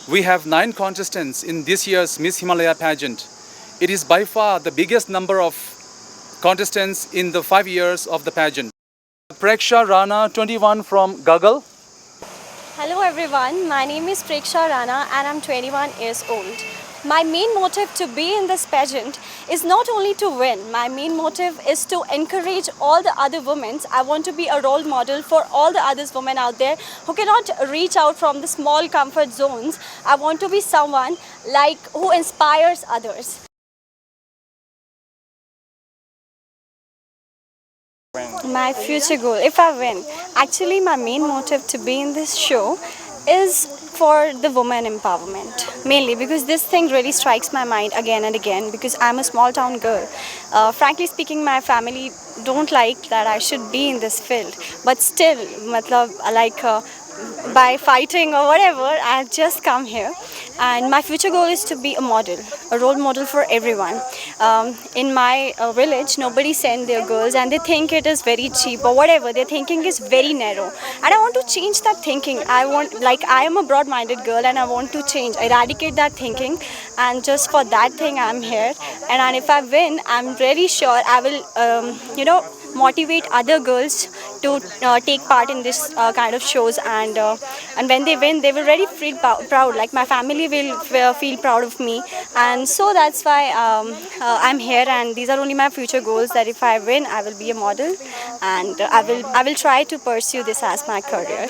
We have 9 contestants in this year's Miss Himalaya pageant. It is by far the biggest number of contestants in the 5 years of the pageant. Preksha Rana, 21 from Gagal. Hello everyone, my name is Preksha Rana and I'm 21 years old. My main motive to be in this pageant is not only to win, my main motive is to encourage all the other women. I want to be a role model for all the other women out there who cannot reach out from the small comfort zones. I want to be someone who inspires others. My future goal, if I win, actually my main motive to be in this show is for the woman empowerment, mainly because this thing really strikes my mind again and again because I'm a small town girl. Frankly speaking, my family don't like that I should be in this field, but still, by fighting or whatever, I've just come here. And my future goal is to be a model, a role model for everyone. In my village, nobody send their girls and they think it is very cheap or whatever. Their thinking is very narrow. And I want to change that thinking. I am a broad-minded girl and I want to eradicate that thinking. And just for that thing, I'm here. And if I win, I'm really sure I will, motivate other girls to take part in this kind of shows, and when they win they will really feel proud, like my family will feel proud of me, and so that's why I'm here, and these are only my future goals, that if I win I will be a model, and I will try to pursue this as my career.